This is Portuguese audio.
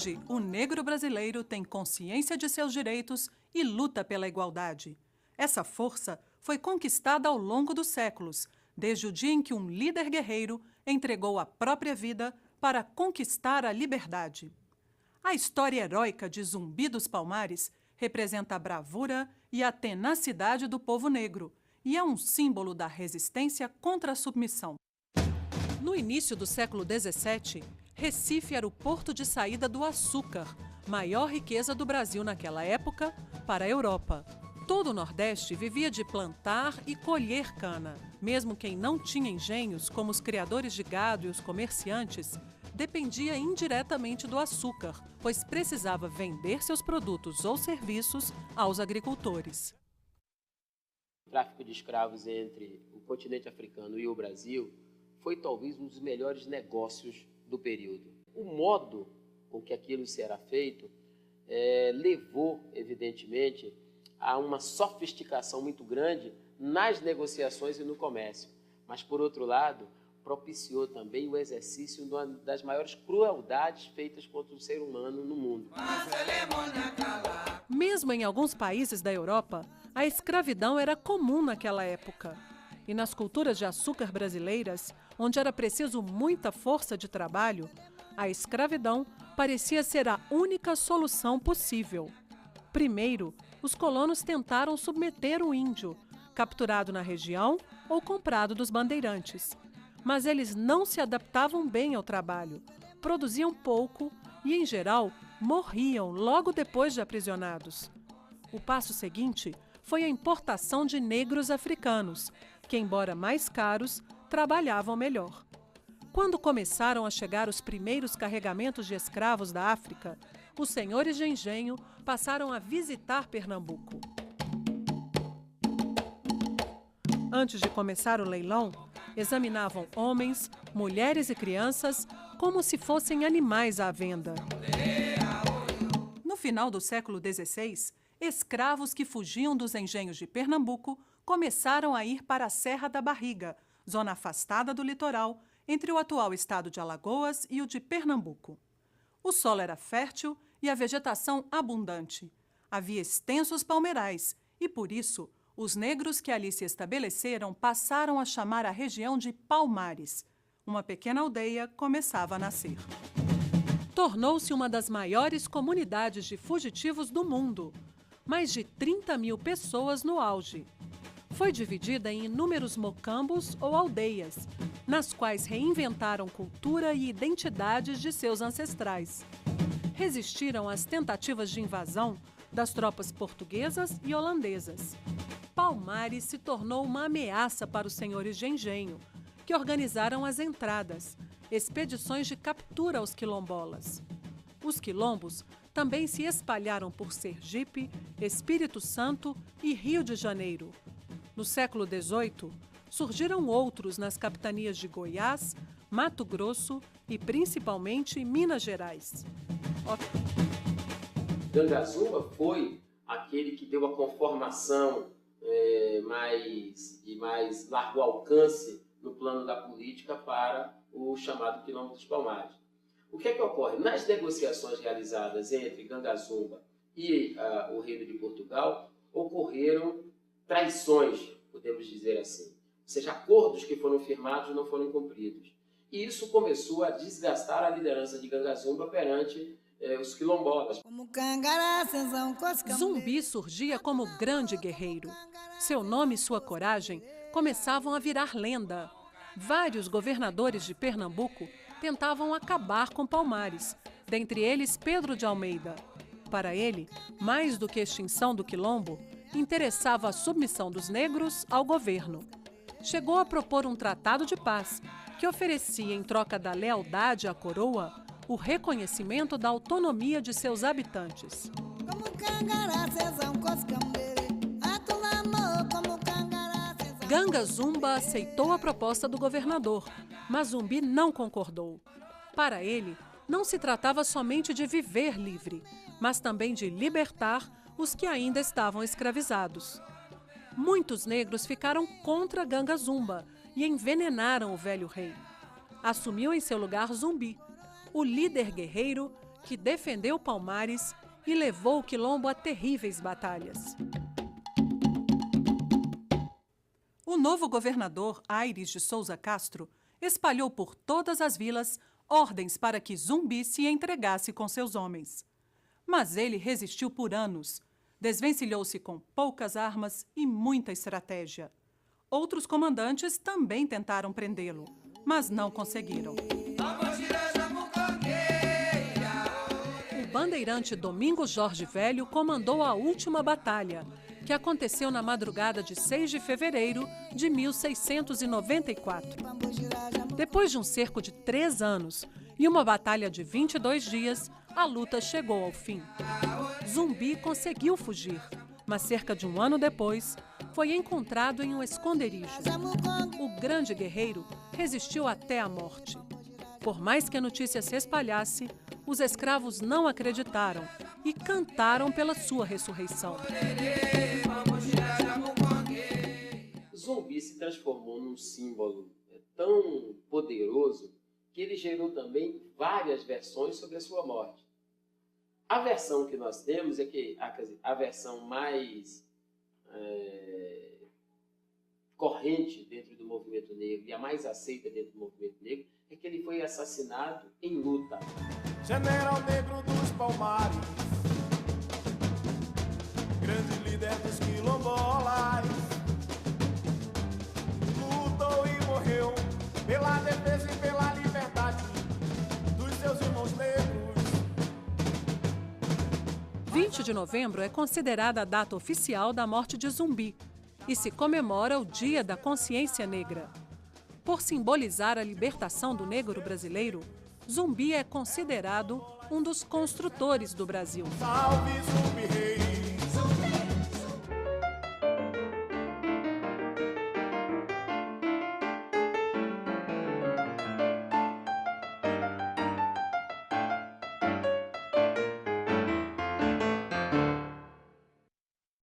Hoje, o negro brasileiro tem consciência de seus direitos e luta pela igualdade. Essa força foi conquistada ao longo dos séculos, desde o dia em que um líder guerreiro entregou a própria vida para conquistar a liberdade. A história heróica de Zumbi dos Palmares representa a bravura e a tenacidade do povo negro e é um símbolo da resistência contra a submissão. No início do século XVII, Recife era o porto de saída do açúcar, maior riqueza do Brasil naquela época, para a Europa. Todo o Nordeste vivia de plantar e colher cana. Mesmo quem não tinha engenhos, como os criadores de gado e os comerciantes, dependia indiretamente do açúcar, pois precisava vender seus produtos ou serviços aos agricultores. O tráfico de escravos entre o continente africano e o Brasil foi talvez um dos melhores negócios do período. O modo com que aquilo será feito levou, evidentemente, a uma sofisticação muito grande nas negociações e no comércio. Mas, por outro lado, propiciou também o exercício de uma das maiores crueldades feitas contra o ser humano no mundo. Mesmo em alguns países da Europa, a escravidão era comum naquela época. E nas culturas de açúcar brasileiras, onde era preciso muita força de trabalho, a escravidão parecia ser a única solução possível. Primeiro, os colonos tentaram submeter o índio, capturado na região ou comprado dos bandeirantes. Mas eles não se adaptavam bem ao trabalho, produziam pouco e, em geral, morriam logo depois de aprisionados. O passo seguinte foi a importação de negros africanos, que, embora mais caros, trabalhavam melhor. Quando começaram a chegar os primeiros carregamentos de escravos da África, os senhores de engenho passaram a visitar Pernambuco. Antes de começar o leilão, examinavam homens, mulheres e crianças como se fossem animais à venda. No final do século XVI, escravos que fugiam dos engenhos de Pernambuco começaram a ir para a Serra da Barriga, zona afastada do litoral, entre o atual estado de Alagoas e o de Pernambuco. O solo era fértil e a vegetação abundante. Havia extensos palmeirais e, por isso, os negros que ali se estabeleceram passaram a chamar a região de Palmares. Uma pequena aldeia começava a nascer. Tornou-se uma das maiores comunidades de fugitivos do mundo. Mais de 30 mil pessoas no auge. Foi dividida em inúmeros mocambos ou aldeias, nas quais reinventaram cultura e identidades de seus ancestrais. Resistiram às tentativas de invasão das tropas portuguesas e holandesas. Palmares se tornou uma ameaça para os senhores de engenho, que organizaram as entradas, expedições de captura aos quilombolas. Os quilombos também se espalharam por Sergipe, Espírito Santo e Rio de Janeiro. No século XVIII, surgiram outros nas capitanias de Goiás, Mato Grosso e, principalmente, Minas Gerais. Gangazumba foi aquele que deu a conformação mais largo alcance no plano da política para o chamado Quilombo dos Palmares. O que é que ocorre? Nas negociações realizadas entre Gangazumba e o Reino de Portugal, ocorreram traições, podemos dizer assim. Ou seja, acordos que foram firmados não foram cumpridos. E isso começou a desgastar a liderança de Gangazumba perante os quilombolas. Zumbi surgia como grande guerreiro. Seu nome e sua coragem começavam a virar lenda. Vários governadores de Pernambuco tentavam acabar com Palmares, dentre eles Pedro de Almeida. Para ele, mais do que a extinção do quilombo, interessava a submissão dos negros ao governo. Chegou a propor um tratado de paz, que oferecia, em troca da lealdade à coroa, o reconhecimento da autonomia de seus habitantes. Gangazumba aceitou a proposta do governador, mas Zumbi não concordou. Para ele, não se tratava somente de viver livre, mas também de libertar os que ainda estavam escravizados. Muitos negros ficaram contra Gangazumba e envenenaram o velho rei. Assumiu em seu lugar Zumbi, o líder guerreiro que defendeu Palmares e levou o Quilombo a terríveis batalhas. O novo governador, Aires de Souza Castro, espalhou por todas as vilas ordens para que Zumbi se entregasse com seus homens. Mas ele resistiu por anos, desvencilhou-se com poucas armas e muita estratégia. Outros comandantes também tentaram prendê-lo, mas não conseguiram. O bandeirante Domingos Jorge Velho comandou a última batalha, que aconteceu na madrugada de 6 de fevereiro de 1694. Depois de um cerco de 3 anos e uma batalha de 22 dias, a luta chegou ao fim. Zumbi conseguiu fugir, mas cerca de um ano depois, foi encontrado em um esconderijo. O grande guerreiro resistiu até a morte. Por mais que a notícia se espalhasse, os escravos não acreditaram e cantaram pela sua ressurreição. Zumbi se transformou num símbolo tão poderoso que ele gerou também várias versões sobre a sua morte. A versão que nós temos é que a versão mais corrente dentro do movimento negro e a mais aceita dentro do movimento negro é que ele foi assassinado em luta. General Negro dos Palmares, grande líder dos quilombolas, lutou e morreu pela defesa e pela liberdade dos seus irmãos negros. 20 de novembro é considerada a data oficial da morte de Zumbi e se comemora o Dia da Consciência Negra. Por simbolizar a libertação do negro brasileiro, Zumbi é considerado um dos construtores do Brasil. Salve Zumbi Rei!